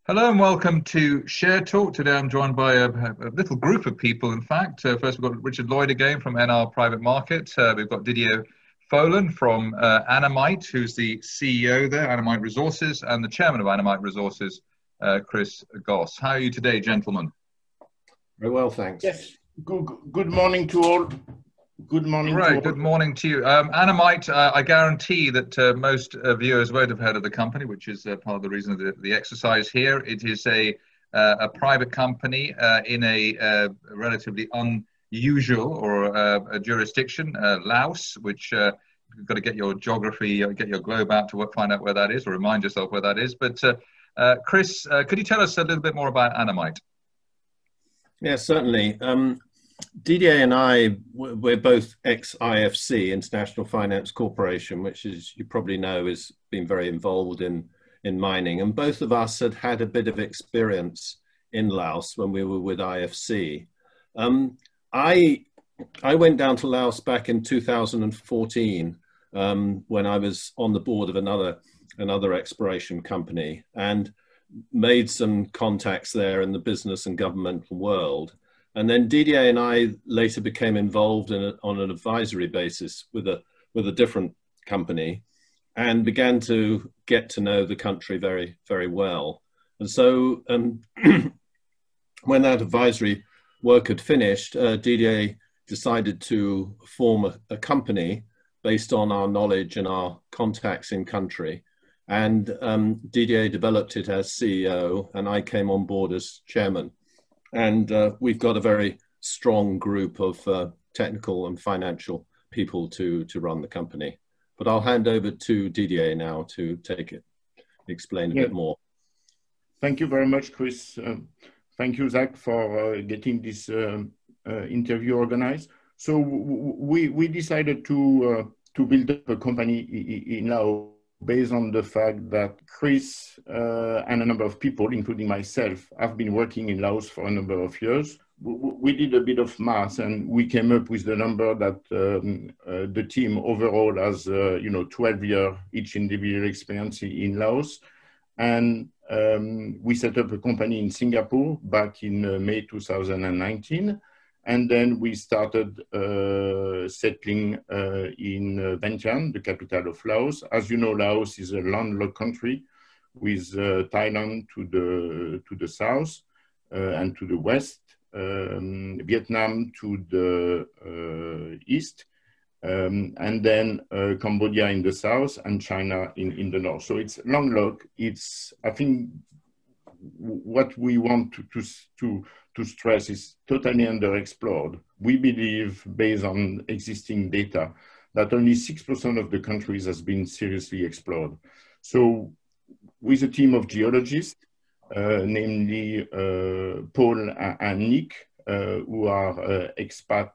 Hello and welcome to Share Talk. Today I'm joined by a little group of people, in fact. First we've got Richard Lloyd again from NR Private Market. We've got Didier Fohlen from Annamite, who's the CEO there, Annamite Resources, and the chairman of Annamite Resources, Chris Goss. How are you today, gentlemen? Very well, thanks. Yes, good morning to all. Good morning to all. Good morning to you. Annamite, I guarantee that most viewers won't have heard of the company, which is part of the reason of the exercise here. It is a private company in a relatively unusual or a jurisdiction, Laos, which you've got to get your geography, get your globe out to find out where that is, or remind yourself where that is. But Chris, could you tell us a little bit more about Annamite? Yes, certainly. Didier and I, we're both ex-IFC, International Finance Corporation, which, as you probably know, has been very involved in mining. And both of us had had a bit of experience in Laos when we were with IFC. I went down to Laos back in 2014 when I was on the board of another exploration company and made some contacts there in the business and governmental world. And then Didier and I later became involved on an advisory basis with a different company and began to get to know the country very, very well. And so when that advisory work had finished, Didier decided to form a company based on our knowledge and our contacts in country. And Didier developed it as CEO and I came on board as chairman. And we've got a very strong group of technical and financial people to run the company. But I'll hand over to Didier now to explain a bit more. Thank you very much, Chris. Thank you, Zach, for getting this interview organized. So we decided to build up a company in Laos based on the fact that Chris and a number of people, including myself, have been working in Laos for a number of years. We did a bit of math and we came up with the number that the team overall has, 12 years each individual experience in Laos. And we set up a company in Singapore back in May 2019. And then we started settling in Vientiane, the capital of Laos. As you know, Laos is a landlocked country with Thailand to the south and to the west, Vietnam to the east, and then Cambodia in the south and China in the north. So it's landlocked. It's, I think, what we want to stress is totally underexplored. We believe, based on existing data, that only 6% of the countries has been seriously explored. So with a team of geologists, namely Paul and Nick, who are expat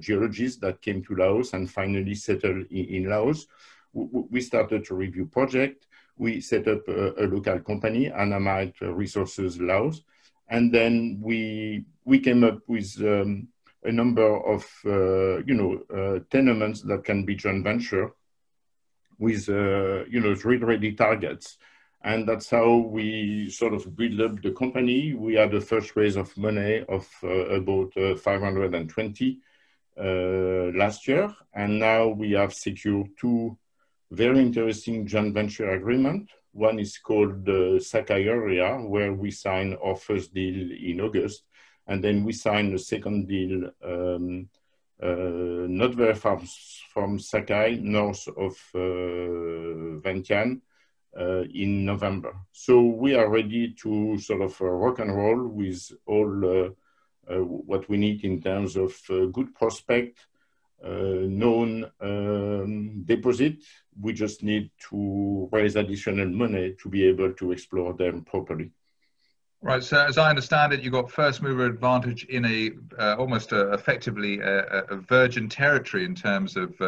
geologists that came to Laos and finally settled in Laos, we started to review project. We set up a local company, Annamite Resources Laos, and then we came up with a number of tenements that can be joint venture with drill-ready targets, and that's how we sort of build up the company. We had the first raise of money of about 520 last year, and now we have secured two very interesting joint venture agreement. One is called the Sakai area, where we signed our first deal in August. And then we signed a second deal not very far from Sakai, north of Vientiane, in November. So we are ready to sort of rock and roll with all what we need in terms of good prospect, known deposit. We just need to raise additional money to be able to explore them properly. Right. So, as I understand it, you got first mover advantage in a almost effectively a virgin territory in terms of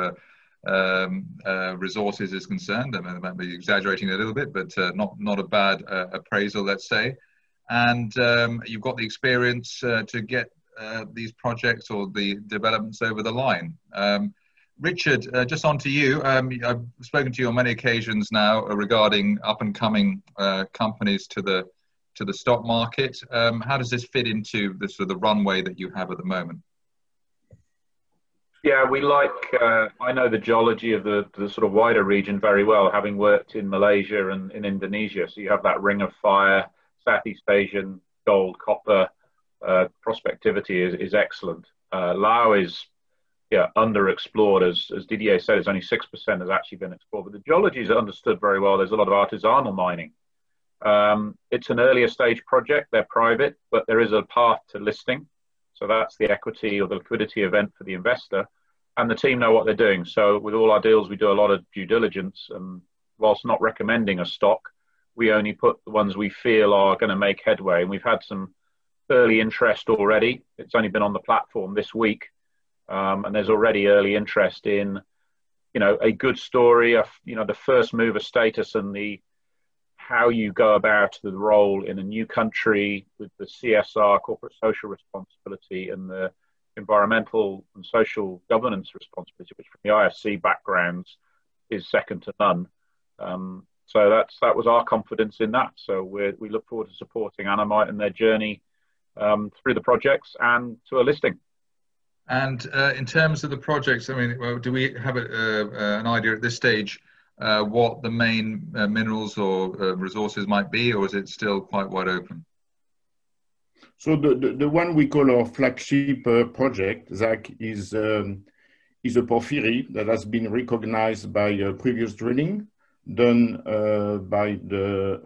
resources is concerned. I mean, I might be exaggerating a little bit, but not a bad appraisal, let's say. And you've got the experience to get these projects or the developments over the line. Richard, just on to you. I've spoken to you on many occasions now regarding up and coming companies to the stock market. How does this fit into the sort of the runway that you have at the moment? Yeah, we like, I know the geology of the sort of wider region very well, having worked in Malaysia and in Indonesia. So you have that ring of fire, Southeast Asian gold, copper, prospectivity is excellent. Laos is underexplored, as Didier said, it's only 6% has actually been explored, but the geology is understood very well. There's a lot of artisanal mining. It's an earlier stage project, they're private, but there is a path to listing. So that's the equity or the liquidity event for the investor. And the team know what they're doing. So with all our deals, we do a lot of due diligence. And whilst not recommending a stock, we only put the ones we feel are going to make headway. And we've had some early interest already. It's only been on the platform this week. And there's already early interest in, a good story of, the first mover status and how you go about the role in a new country with the CSR, corporate social responsibility, and the environmental and social governance responsibility, which from the IFC backgrounds is second to none. So that was our confidence in that. So we look forward to supporting Annamite and their journey through the projects and to a listing. And in terms of the projects, I mean, do we have an idea at this stage what the main minerals or resources might be, or is it still quite wide open? So the one we call our flagship project, Zach, is a porphyry that has been recognized by previous drilling done by the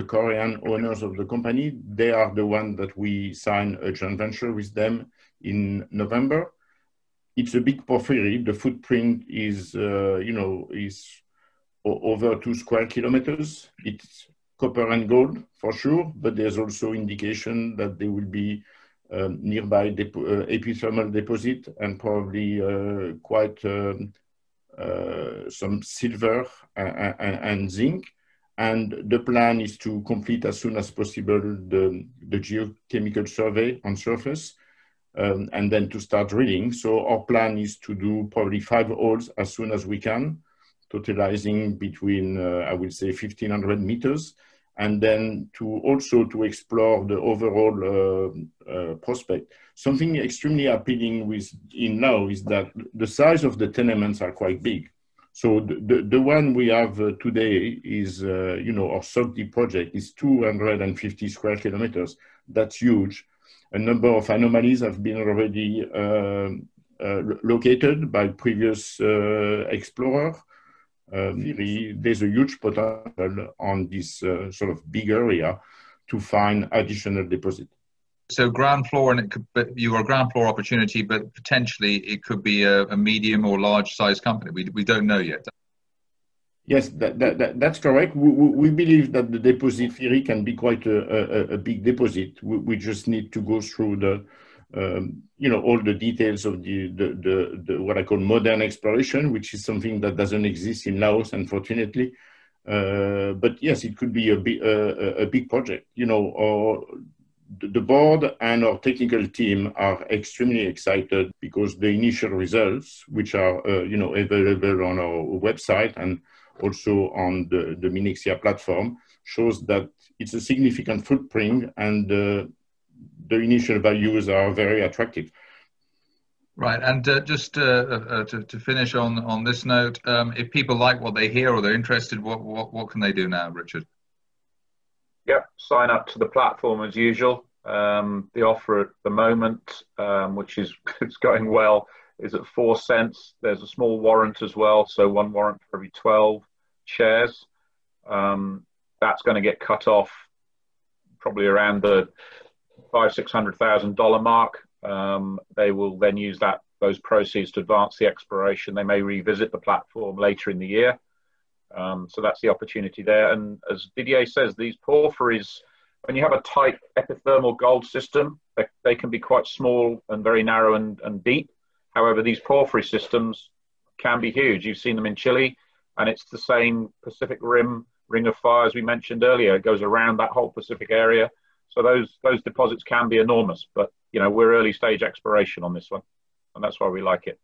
Korean owners of the company. They are the one that we signed a joint venture with them in November. It's a big porphyry. The footprint is, is over 2 square kilometers. It's copper and gold for sure, but there's also indication that there will be nearby epithermal deposit and probably quite some silver and zinc. And the plan is to complete as soon as possible the geochemical survey on surface. And then to start drilling. So our plan is to do probably 5 holes as soon as we can, totalizing between, I would say, 1,500 meters. And then to explore the overall prospect. Something extremely appealing in Laos is that the size of the tenements are quite big. So the one we have today is, our Sogdi project is 250 square kilometers. That's huge. A number of anomalies have been already located by previous explorers. There's a huge potential on this sort of big area to find additional deposit. So ground floor, and you are a ground floor opportunity, but potentially it could be a medium or large size company. We don't know yet. Yes, that's correct. We believe that the deposit theory can be quite a big deposit. We just need to go through the, all the details of the what I call modern exploration, which is something that doesn't exist in Laos, unfortunately. But yes, it could be a big project. The board and our technical team are extremely excited because the initial results, which are available on our website and also on the Minexia platform, shows that it's a significant footprint and the initial values are very attractive. Right, and just to finish on this note, if people like what they hear or they're interested, what can they do now, Richard? Yep, sign up to the platform as usual. The offer at the moment, which is it's going well, is at 4 cents. There's a small warrant as well, so 1 warrant for every 12 shares. That's going to get cut off probably around the $500,000-600,000 mark. They will then use those proceeds to advance the exploration. They may revisit the platform later in the year. So that's the opportunity there. And as Didier says, these porphyries, when you have a tight epithermal gold system, they can be quite small and very narrow and deep. However, these porphyry systems can be huge. You've seen them in Chile, and it's the same Pacific Ring of fire as we mentioned earlier. It goes around that whole Pacific area. So those deposits can be enormous, but we're early stage exploration on this one, and that's why we like it.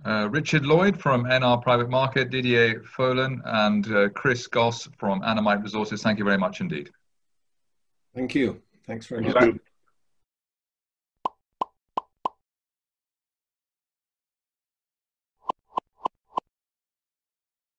Richard Lloyd from NR Private Market, Didier Fohlen, and Chris Goss from Annamite Resources. Thank you very much indeed. Thank you. Thanks very much. Thank you.